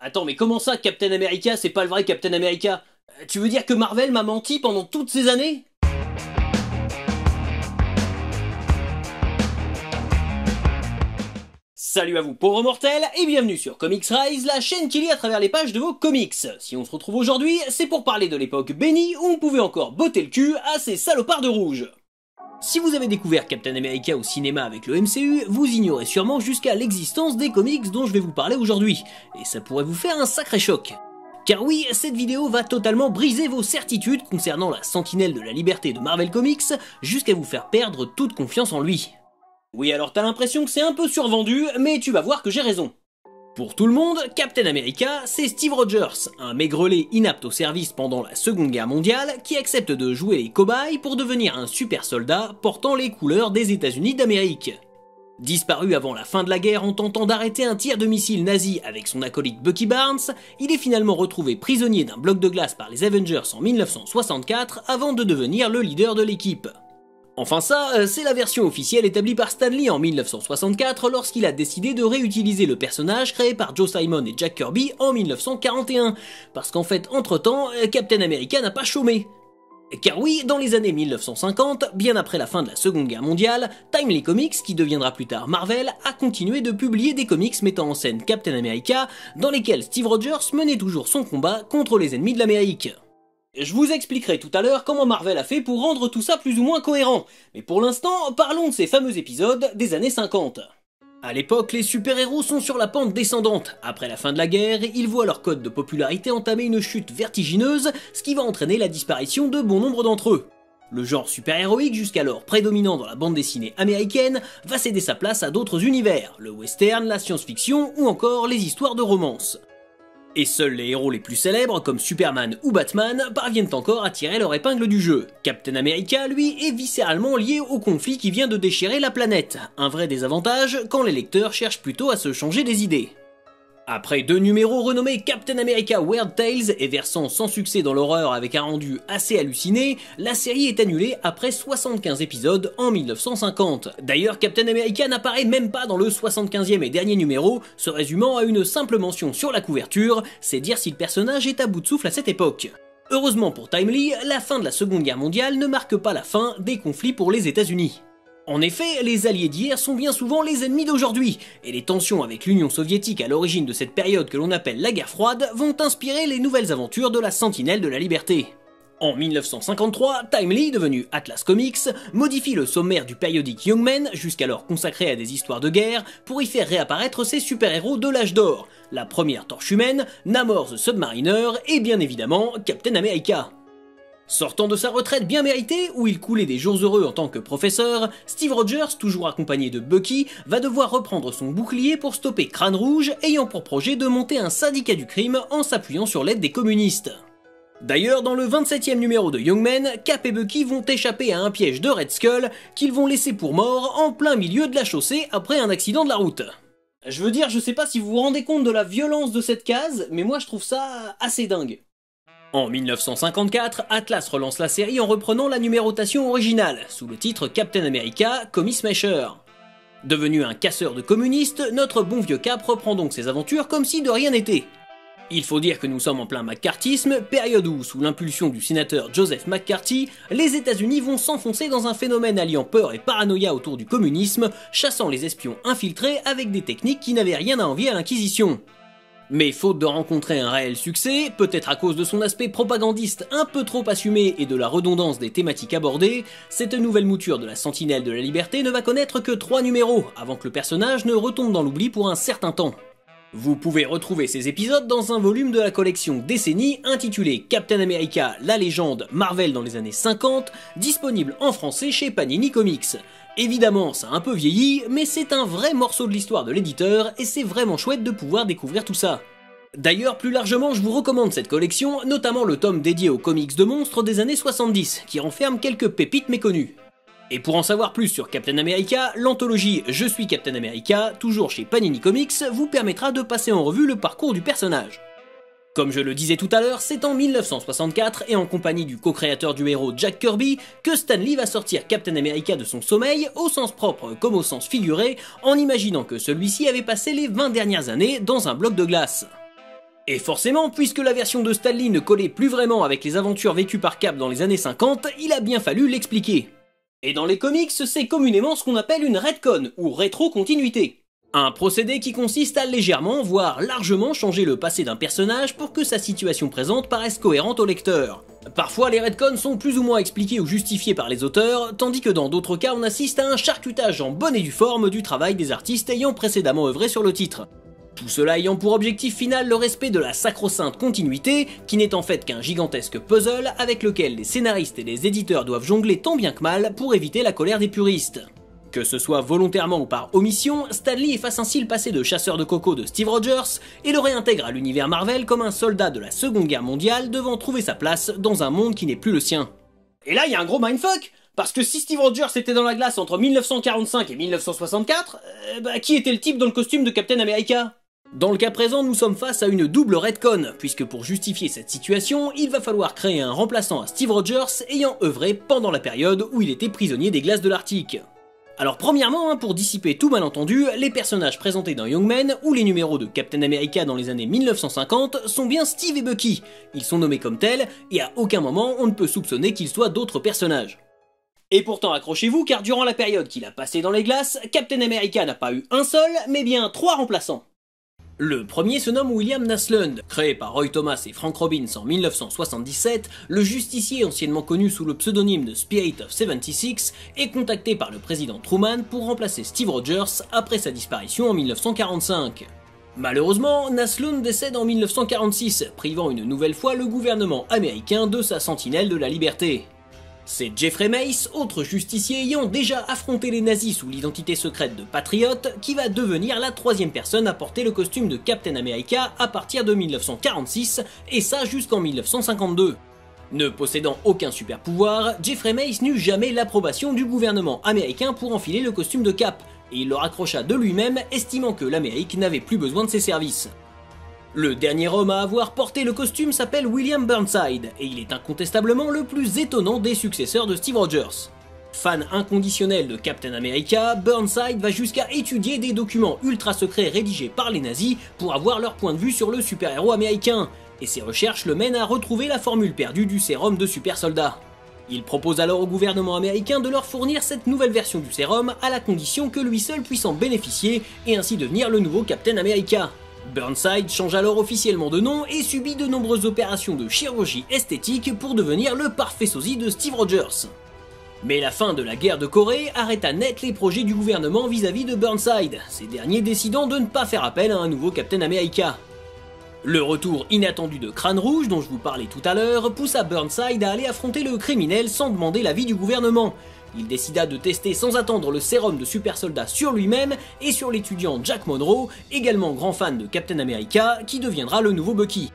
Attends, mais comment ça, Captain America, c'est pas le vrai Captain America? Tu veux dire que Marvel m'a menti pendant toutes ces années? Salut à vous pauvres mortels et bienvenue sur Comics Rise, la chaîne qui lit à travers les pages de vos comics. Si on se retrouve aujourd'hui, c'est pour parler de l'époque bénie où on pouvait encore botter le cul à ces salopards de rouge. Si vous avez découvert Captain America au cinéma avec le MCU, vous ignorez sûrement jusqu'à l'existence des comics dont je vais vous parler aujourd'hui, et ça pourrait vous faire un sacré choc. Car oui, cette vidéo va totalement briser vos certitudes concernant la sentinelle de la liberté de Marvel Comics, jusqu'à vous faire perdre toute confiance en lui. Oui, alors t'as l'impression que c'est un peu survendu, mais tu vas voir que j'ai raison. Pour tout le monde, Captain America, c'est Steve Rogers, un maigrelet inapte au service pendant la Seconde Guerre mondiale qui accepte de jouer les cobayes pour devenir un super soldat portant les couleurs des États-Unis d'Amérique. Disparu avant la fin de la guerre en tentant d'arrêter un tir de missile nazi avec son acolyte Bucky Barnes, il est finalement retrouvé prisonnier d'un bloc de glace par les Avengers en 1964 avant de devenir le leader de l'équipe. Enfin ça, c'est la version officielle établie par Stan Lee en 1964 lorsqu'il a décidé de réutiliser le personnage créé par Joe Simon et Jack Kirby en 1941, parce qu'en fait, entre-temps, Captain America n'a pas chômé. Car oui, dans les années 1950, bien après la fin de la Seconde Guerre mondiale, Timely Comics, qui deviendra plus tard Marvel, a continué de publier des comics mettant en scène Captain America, dans lesquels Steve Rogers menait toujours son combat contre les ennemis de l'Amérique. Je vous expliquerai tout à l'heure comment Marvel a fait pour rendre tout ça plus ou moins cohérent, mais pour l'instant, parlons de ces fameux épisodes des années 50. À l'époque, les super-héros sont sur la pente descendante. Après la fin de la guerre, ils voient leur cote de popularité entamer une chute vertigineuse, ce qui va entraîner la disparition de bon nombre d'entre eux. Le genre super-héroïque, jusqu'alors prédominant dans la bande dessinée américaine, va céder sa place à d'autres univers, le western, la science-fiction ou encore les histoires de romance. Et seuls les héros les plus célèbres, comme Superman ou Batman, parviennent encore à tirer leur épingle du jeu. Captain America, lui, est viscéralement lié au conflit qui vient de déchirer la planète, un vrai désavantage quand les lecteurs cherchent plutôt à se changer des idées. Après 2 numéros renommés Captain America Weird Tales et versant sans succès dans l'horreur avec un rendu assez halluciné, la série est annulée après 75 épisodes en 1950. D'ailleurs, Captain America n'apparaît même pas dans le 75e et dernier numéro, se résumant à une simple mention sur la couverture, c'est dire si le personnage est à bout de souffle à cette époque. Heureusement pour Timely, la fin de la Seconde Guerre mondiale ne marque pas la fin des conflits pour les États-Unis. En effet, les alliés d'hier sont bien souvent les ennemis d'aujourd'hui, et les tensions avec l'Union soviétique à l'origine de cette période que l'on appelle la guerre froide vont inspirer les nouvelles aventures de la sentinelle de la liberté. En 1953, Timely, devenu Atlas Comics, modifie le sommaire du périodique Young Men, jusqu'alors consacré à des histoires de guerre, pour y faire réapparaître ses super-héros de l'âge d'or, la première torche humaine, Namor the Submariner et bien évidemment Captain America. Sortant de sa retraite bien méritée, où il coulait des jours heureux en tant que professeur, Steve Rogers, toujours accompagné de Bucky, va devoir reprendre son bouclier pour stopper Crâne Rouge, ayant pour projet de monter un syndicat du crime en s'appuyant sur l'aide des communistes. D'ailleurs, dans le 27e numéro de Young Men, Cap et Bucky vont échapper à un piège de Red Skull qu'ils vont laisser pour mort en plein milieu de la chaussée après un accident de la route. Je veux dire, je sais pas si vous vous rendez compte de la violence de cette case, mais moi je trouve ça assez dingue. En 1954, Atlas relance la série en reprenant la numérotation originale, sous le titre Captain America Commie Smasher. Devenu un casseur de communistes, notre bon vieux Cap reprend donc ses aventures comme si de rien n'était. Il faut dire que nous sommes en plein McCarthyisme, période où, sous l'impulsion du sénateur Joseph McCarthy, les États-Unis vont s'enfoncer dans un phénomène alliant peur et paranoïa autour du communisme, chassant les espions infiltrés avec des techniques qui n'avaient rien à envier à l'Inquisition. Mais faute de rencontrer un réel succès, peut-être à cause de son aspect propagandiste un peu trop assumé et de la redondance des thématiques abordées, cette nouvelle mouture de la sentinelle de la liberté ne va connaître que 3 numéros, avant que le personnage ne retombe dans l'oubli pour un certain temps. Vous pouvez retrouver ces épisodes dans un volume de la collection Décennies intitulé Captain America, la légende Marvel dans les années 50, disponible en français chez Panini Comics. Évidemment, ça a un peu vieilli, mais c'est un vrai morceau de l'histoire de l'éditeur et c'est vraiment chouette de pouvoir découvrir tout ça. D'ailleurs, plus largement, je vous recommande cette collection, notamment le tome dédié aux comics de monstres des années 70, qui renferme quelques pépites méconnues. Et pour en savoir plus sur Captain America, l'anthologie Je suis Captain America, toujours chez Panini Comics, vous permettra de passer en revue le parcours du personnage. Comme je le disais tout à l'heure, c'est en 1964 et en compagnie du co-créateur du héros Jack Kirby que Stan Lee va sortir Captain America de son sommeil, au sens propre comme au sens figuré, en imaginant que celui-ci avait passé les 20 dernières années dans un bloc de glace. Et forcément, puisque la version de Stan Lee ne collait plus vraiment avec les aventures vécues par Cap dans les années 50, il a bien fallu l'expliquer. Et dans les comics, c'est communément ce qu'on appelle une retcon, ou rétro-continuité. Un procédé qui consiste à légèrement, voire largement changer le passé d'un personnage pour que sa situation présente paraisse cohérente au lecteur. Parfois, les retcons sont plus ou moins expliqués ou justifiés par les auteurs, tandis que dans d'autres cas, on assiste à un charcutage en bonne et due forme du travail des artistes ayant précédemment œuvré sur le titre. Tout cela ayant pour objectif final le respect de la sacro-sainte continuité, qui n'est en fait qu'un gigantesque puzzle avec lequel les scénaristes et les éditeurs doivent jongler tant bien que mal pour éviter la colère des puristes. Que ce soit volontairement ou par omission, Stan Lee efface ainsi le passé de chasseur de coco de Steve Rogers et le réintègre à l'univers Marvel comme un soldat de la Seconde Guerre mondiale devant trouver sa place dans un monde qui n'est plus le sien. Et là, il y a un gros mindfuck, parce que si Steve Rogers était dans la glace entre 1945 et 1964, qui était le type dans le costume de Captain America ? Dans le cas présent, nous sommes face à une double retcon, puisque pour justifier cette situation, il va falloir créer un remplaçant à Steve Rogers ayant œuvré pendant la période où il était prisonnier des glaces de l'Arctique. Alors premièrement, pour dissiper tout malentendu, les personnages présentés dans Young Men ou les numéros de Captain America dans les années 1950 sont bien Steve et Bucky. Ils sont nommés comme tels, et à aucun moment on ne peut soupçonner qu'ils soient d'autres personnages. Et pourtant accrochez-vous, car durant la période qu'il a passée dans les glaces, Captain America n'a pas eu un seul, mais bien 3 remplaçants. Le premier se nomme William Naslund. Créé par Roy Thomas et Frank Robbins en 1977, le justicier anciennement connu sous le pseudonyme de Spirit of 76 est contacté par le président Truman pour remplacer Steve Rogers après sa disparition en 1945. Malheureusement, Naslund décède en 1946, privant une nouvelle fois le gouvernement américain de sa sentinelle de la liberté. C'est Jeffrey Mace, autre justicier ayant déjà affronté les nazis sous l'identité secrète de Patriot, qui va devenir la 3e personne à porter le costume de Captain America à partir de 1946, et ça jusqu'en 1952. Ne possédant aucun super pouvoir, Jeffrey Mace n'eut jamais l'approbation du gouvernement américain pour enfiler le costume de Cap, et il le raccrocha de lui-même, estimant que l'Amérique n'avait plus besoin de ses services. Le dernier homme à avoir porté le costume s'appelle William Burnside, et il est incontestablement le plus étonnant des successeurs de Steve Rogers. Fan inconditionnel de Captain America, Burnside va jusqu'à étudier des documents ultra secrets rédigés par les nazis pour avoir leur point de vue sur le super-héros américain, et ses recherches le mènent à retrouver la formule perdue du sérum de super soldat. Il propose alors au gouvernement américain de leur fournir cette nouvelle version du sérum à la condition que lui seul puisse en bénéficier et ainsi devenir le nouveau Captain America. Burnside change alors officiellement de nom et subit de nombreuses opérations de chirurgie esthétique pour devenir le parfait sosie de Steve Rogers. Mais la fin de la guerre de Corée arrêta net les projets du gouvernement vis-à-vis de Burnside, ces derniers décidant de ne pas faire appel à un nouveau Captain America. Le retour inattendu de Crâne Rouge, dont je vous parlais tout à l'heure, poussa Burnside à aller affronter le criminel sans demander l'avis du gouvernement. Il décida de tester sans attendre le sérum de super soldat sur lui-même et sur l'étudiant Jack Monroe, également grand fan de Captain America, qui deviendra le nouveau Bucky.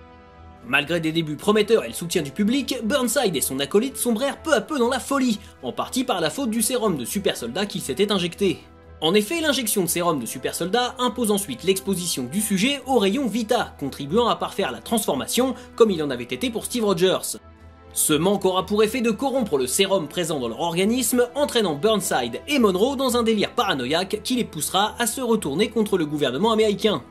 Malgré des débuts prometteurs et le soutien du public, Burnside et son acolyte sombrèrent peu à peu dans la folie, en partie par la faute du sérum de super soldat qu'il s'était injecté. En effet, l'injection de sérum de super soldat impose ensuite l'exposition du sujet au rayon Vita, contribuant à parfaire la transformation comme il en avait été pour Steve Rogers. Ce manque aura pour effet de corrompre le sérum présent dans leur organisme, entraînant Burnside et Monroe dans un délire paranoïaque qui les poussera à se retourner contre le gouvernement américain.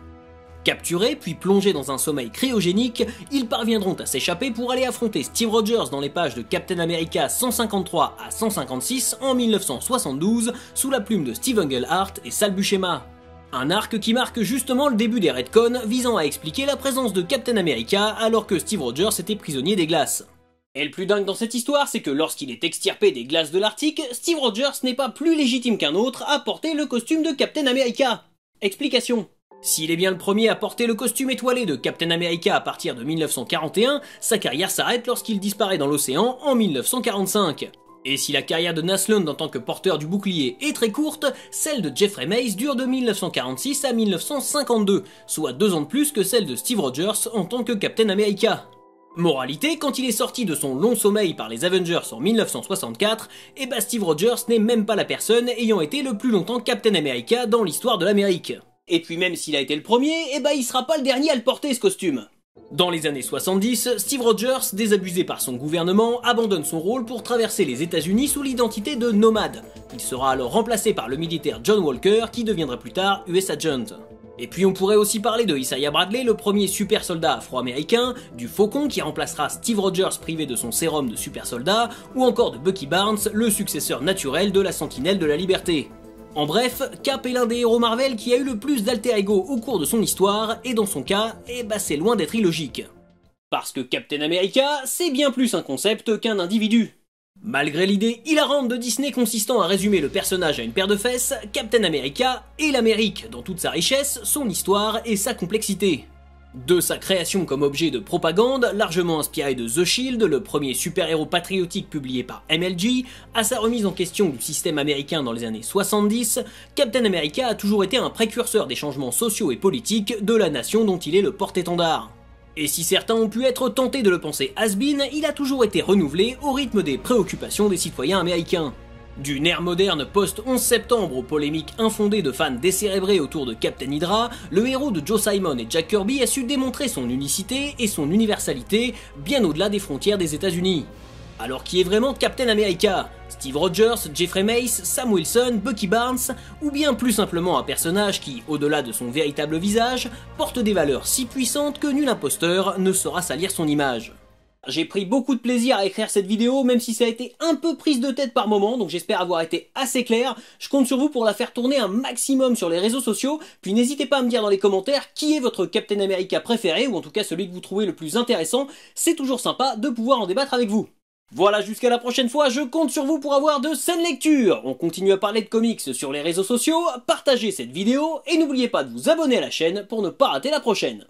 Capturés puis plongés dans un sommeil cryogénique, ils parviendront à s'échapper pour aller affronter Steve Rogers dans les pages de Captain America 153 à 156 en 1972 sous la plume de Steve Englehart et Sal Buscema. Un arc qui marque justement le début des retcons visant à expliquer la présence de Captain America alors que Steve Rogers était prisonnier des glaces. Et le plus dingue dans cette histoire, c'est que lorsqu'il est extirpé des glaces de l'Arctique, Steve Rogers n'est pas plus légitime qu'un autre à porter le costume de Captain America. Explication. S'il est bien le premier à porter le costume étoilé de Captain America à partir de 1941, sa carrière s'arrête lorsqu'il disparaît dans l'océan en 1945. Et si la carrière de Naslund en tant que porteur du bouclier est très courte, celle de Jeffrey Mace dure de 1946 à 1952, soit 2 ans de plus que celle de Steve Rogers en tant que Captain America. Moralité, quand il est sorti de son long sommeil par les Avengers en 1964, Steve Rogers n'est même pas la personne ayant été le plus longtemps Captain America dans l'histoire de l'Amérique. Et puis même s'il a été le premier, il sera pas le dernier à le porter ce costume. Dans les années 70, Steve Rogers, désabusé par son gouvernement, abandonne son rôle pour traverser les États-Unis sous l'identité de nomade. Il sera alors remplacé par le militaire John Walker qui deviendra plus tard US Agent. Et puis on pourrait aussi parler de Isaiah Bradley, le premier super soldat afro-américain, du Faucon qui remplacera Steve Rogers privé de son sérum de super soldat, ou encore de Bucky Barnes, le successeur naturel de la Sentinelle de la Liberté. En bref, Cap est l'un des héros Marvel qui a eu le plus d'alter ego au cours de son histoire, et dans son cas, c'est loin d'être illogique. Parce que Captain America, c'est bien plus un concept qu'un individu. Malgré l'idée hilarante de Disney consistant à résumer le personnage à une paire de fesses, Captain America est l'Amérique dans toute sa richesse, son histoire et sa complexité. De sa création comme objet de propagande, largement inspiré de The Shield, le premier super-héros patriotique publié par MLG, à sa remise en question du système américain dans les années 70, Captain America a toujours été un précurseur des changements sociaux et politiques de la nation dont il est le porte-étendard. Et si certains ont pu être tentés de le penser has-been, il a toujours été renouvelé au rythme des préoccupations des citoyens américains. D'une ère moderne post-11 septembre aux polémiques infondées de fans décérébrés autour de Captain Hydra, le héros de Joe Simon et Jack Kirby a su démontrer son unicité et son universalité bien au-delà des frontières des États-Unis. Alors qui est vraiment Captain America? Steve Rogers, Jeffrey Mace, Sam Wilson, Bucky Barnes, ou bien plus simplement un personnage qui, au-delà de son véritable visage, porte des valeurs si puissantes que nul imposteur ne saura salir son image. J'ai pris beaucoup de plaisir à écrire cette vidéo, même si ça a été un peu prise de tête par moment, donc j'espère avoir été assez clair. Je compte sur vous pour la faire tourner un maximum sur les réseaux sociaux, puis n'hésitez pas à me dire dans les commentaires qui est votre Captain America préféré, ou en tout cas celui que vous trouvez le plus intéressant. C'est toujours sympa de pouvoir en débattre avec vous. Voilà, jusqu'à la prochaine fois, je compte sur vous pour avoir de saines lectures. On continue à parler de comics sur les réseaux sociaux, partagez cette vidéo, et n'oubliez pas de vous abonner à la chaîne pour ne pas rater la prochaine.